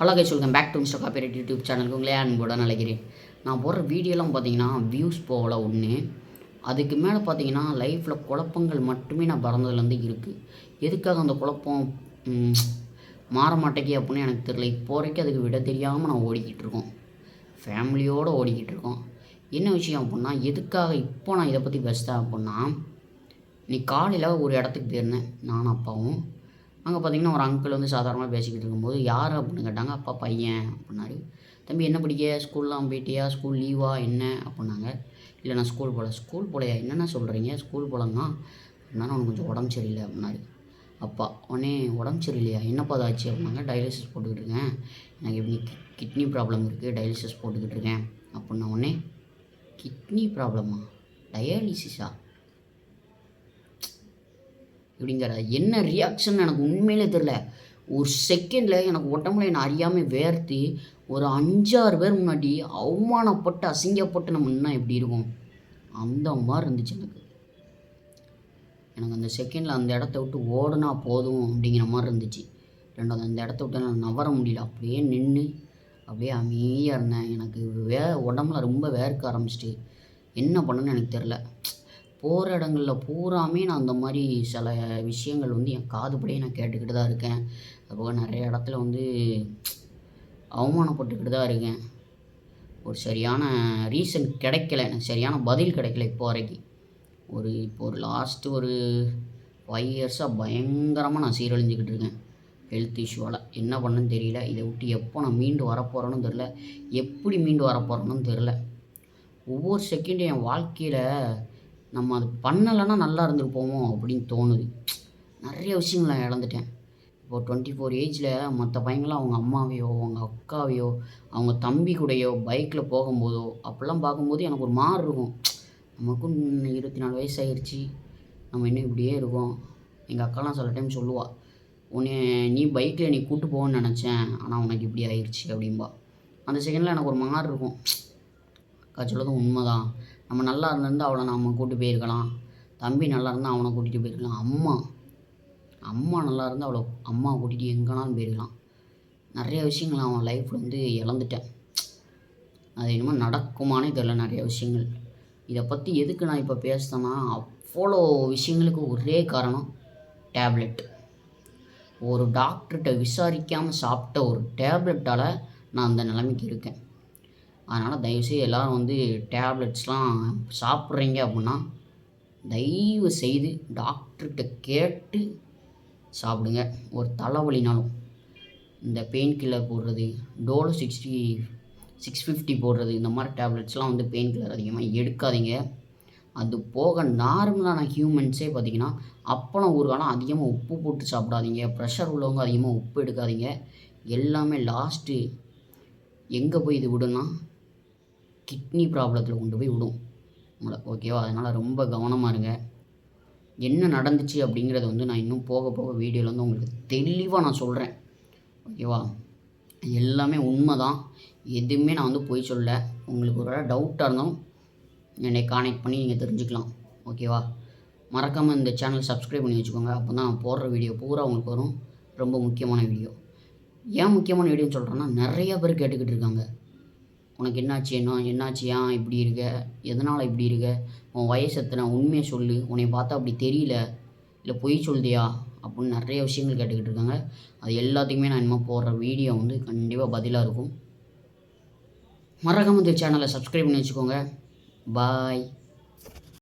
Hello guys, welcome back to mister copyright YouTube சேனலுக்கு உங்களே அன்புடன் அழைக்கிறேன். நான் போடுற வீடியோலாம் பார்த்தீங்கன்னா வியூஸ் போகல ஒன்று. அதுக்கு மேலே பார்த்தீங்கன்னா லைஃப்பில் குழப்பங்கள் மட்டுமே நான் பிறந்ததுலேருந்து இருக்குது. எதுக்காக அந்த குழப்பம் மாற மாட்டேங்கி அப்படின்னு எனக்கு தெரியல. இப்போ வரைக்கும் அதுக்கு விட தெரியாமல் நான் ஓடிக்கிட்டு இருக்கோம். ஃபேமிலியோடு ஓடிக்கிட்டு இருக்கோம். என்ன விஷயம் அப்படின்னா, எதுக்காக இப்போ நான் இதை பற்றி பேசுகிறேன் அப்படின்னா, நீ காலையில் ஒரு இடத்துக்கு போயிருந்தேன் நானும் அப்பாவும். அங்கே பார்த்தீங்கன்னா ஒரு அங்கிள் வந்து சாதாரணமாக பேசிக்கிட்டு இருக்கும்போது, யார் அப்படின்னு கேட்டாங்க. அப்பா பையன் அப்படின்னாரு. தம்பி என்ன படிக்க, ஸ்கூல்லாம் போயிட்டியா, ஸ்கூல் லீவா என்ன அப்படின்னாங்க. இல்லை நான் ஸ்கூல் போகல. ஸ்கூல் போகலையா, என்னென்ன சொல்கிறீங்க, ஸ்கூல் போகலன்னா அப்படின்னா அவனுக்கு கொஞ்சம் உடம்பு சரியில்லை அப்படின்னாரு. அப்பா உடனே உடம்பு சரியில்லையா, என்னப்பா அதாச்சு அப்படின்னாங்க. டயாலிசிஸ் போட்டுக்கிட்டு இருக்கேன், எனக்கு எப்படி கிட்னி ப்ராப்ளம் இருக்குது, டயாலிசிஸ் போட்டுக்கிட்டு இருக்கேன் அப்படின்னா. உடனே கிட்னி ப்ராப்ளமா, டயாலிசிஸா இப்படிங்கிற என்ன ரியாக்ஷன் எனக்கு உண்மையிலே தெரில. ஒரு செகண்டில் எனக்கு உடம்புல என்னை அறியாமல் வேர்த்து ஒரு 5-6 பேர் முன்னாடி அவமானப்பட்டு அசிங்கப்பட்டு நம்ம இன்னும் எப்படி இருக்கும் அந்த மாதிரி இருந்துச்சு எனக்கு. அந்த செகண்டில் அந்த இடத்த விட்டு ஓடுனா போதும் அப்படிங்கிற மாதிரி இருந்துச்சு. ரெண்டாவது அந்த இடத்த விட்டு நான் நவர முடியல. அப்படியே நின்று அப்படியே அமைதியாக இருந்தேன். எனக்கு உடம்புல ரொம்ப வேர்க்க ஆரம்பிச்சிட்டு என்ன பண்ணணுன்னு எனக்கு தெரில. போகிற இடங்களில் பூராமே நான் அந்த மாதிரி சில விஷயங்கள் வந்து என் காதுபடியே நான் கேட்டுக்கிட்டு தான் இருக்கேன். அதுபோக நிறைய இடத்துல வந்து அவமானப்பட்டுக்கிட்டு தான் இருக்கேன். ஒரு சரியான ரீசன் கிடைக்கல, எனக்கு சரியான பதில் கிடைக்கல இப்போ வரைக்கும். இப்போ ஒரு லாஸ்ட்டு ஒரு 5 இயர்ஸாக பயங்கரமாக நான் சீரழிஞ்சிக்கிட்டு இருக்கேன் ஹெல்த் இஷ்யூவால். என்ன பண்ணுன்னு தெரியல. இதை விட்டு எப்போ நான் மீண்டு வரப்போகிறேன்னு தெரில, எப்படி மீண்டு வரப்போகிறேன்னு தெரில. ஒவ்வொரு செகண்டும் என் வாழ்க்கையில் நம்ம அது பண்ணலைன்னா நல்லா இருந்திருப்போமோ அப்படின்னு தோணுது. நிறைய விஷயங்கள் நான் இழந்துட்டேன். இப்போது 24 ஏஜில் மற்ற பையங்களாம் அவங்க அம்மாவையோ அவங்க அக்காவையோ அவங்க தம்பி கூடையோ பைக்கில் போகும்போதோ அப்படிலாம் பார்க்கும்போது எனக்கு ஒரு மாதிரி இருக்கும். நமக்கும் 24 வயசு ஆயிடுச்சு, நம்ம இன்னும் இப்படியே இருக்கோம். எங்கள் அக்காலாம் சில டைம் சொல்லுவாள், நீ பைக்கில் நீ கூப்பிட்டு போகணுன்னு நினச்சேன், ஆனால் உனக்கு இப்படி ஆயிடுச்சு அப்படின்பா. அந்த செகண்டில் எனக்கு ஒரு மாதிரி இருக்கும். அக்கா சொல்லதும் உண்மை தான். நம்ம நல்லா இருந்திருந்தால் அவளை நம்ம கூப்பிட்டு போயிருக்கலாம். தம்பி நல்லா இருந்தால் அவனை கூட்டிகிட்டு போயிருக்கலாம். அம்மா நல்லா இருந்தால் அவளை அம்மாவை கூட்டிகிட்டு எங்கேனாலும் போயிருக்கலாம். நிறைய விஷயங்கள் அவன் லைஃப்பில் வந்து இழந்துட்டேன். அது இனிமேல் நடக்குமானே தெரியல நிறைய விஷயங்கள். இதை பற்றி எதுக்கு நான் இப்போ பேசுகிறேன்னா, அவ்வளோ விஷயங்களுக்கு ஒரே காரணம் டேப்லெட். ஒரு டாக்டர்கிட்ட விசாரிக்காமல் சாப்பிட்ட ஒரு டேப்லெட்டால் நான் அந்த நிலைமைக்கு இருக்கேன். அதனால் தயவுசெய்து எல்லோரும் வந்து டேப்லெட்ஸ்லாம் சாப்பிட்றீங்க அப்படின்னா தயவு செய்து டாக்டர்கிட்ட கேட்டு சாப்பிடுங்க. ஒரு தலைவலினாலும் இந்த பெயின் கில்லர் போடுறது, டோலோ 650 போடுறது, இந்த மாதிரி டேப்லெட்ஸ்லாம் வந்து பெயின் கில்லர் அதிகமாக எடுக்காதீங்க. அது போக நார்மலான ஹியூமன்ஸே பார்த்திங்கன்னா அப்பளம் ஊறுகாலாம் அதிகமாக உப்பு போட்டு சாப்பிடாதீங்க. ப்ரெஷர் உள்ளவங்க அதிகமாக உப்பு எடுக்காதீங்க. எல்லாமே லாஸ்ட்டு எங்கே போய் இது விடுன்னா கிட்னி ப்ராப்ளத்தில் கொண்டு போய் விடும் உங்களை. ஓகேவா? அதனால் ரொம்ப கவனமாக இருங்க. என்ன நடந்துச்சு அப்படிங்கிறத வந்து நான் இன்னும் போக போக வீடியோவில் வந்து உங்களுக்கு தெளிவாக நான் சொல்கிறேன். ஓகேவா? எல்லாமே உண்மை தான், எதுவுமே நான் வந்து பொய் சொல்ல. உங்களுக்கு ஒரு டவுட்டாக இருந்தாலும் என்னை கான்டெக்ட் பண்ணி நீங்கள் தெரிஞ்சுக்கலாம். ஓகேவா? மறக்காமல் இந்த சேனல் சப்ஸ்கிரைப் பண்ணி வச்சுக்கோங்க. அப்போ தான் நான் போடுற வீடியோ பூரா உங்களுக்கு வரும். ரொம்ப முக்கியமான வீடியோ. ஏன் முக்கியமான வீடியோன்னு சொல்கிறேன்னா, நிறையா பேர் கேட்டுக்கிட்டு இருக்காங்க, உனக்கு என்னாச்சு, என்னாச்சு, ஏன் இப்படி இருக்க, எதனால் இப்படி இருக்க, உன் வயசு எத்தனை, உண்மையை சொல்லு, உன்னை பார்த்தா அப்படி தெரியல, இல்லை பொய் சொல்லுதியா அப்படின்னு நிறைய விஷயங்கள் கேட்டுக்கிட்டு இருக்காங்க. அது எல்லாத்துக்குமே நான் இனிமேல் போடுற வீடியோ வந்து கண்டிப்பாக பதிலாக இருக்கும். மறக்காம இந்த சேனலை சப்ஸ்கிரைப் பண்ணி வச்சுக்கோங்க. பாய்.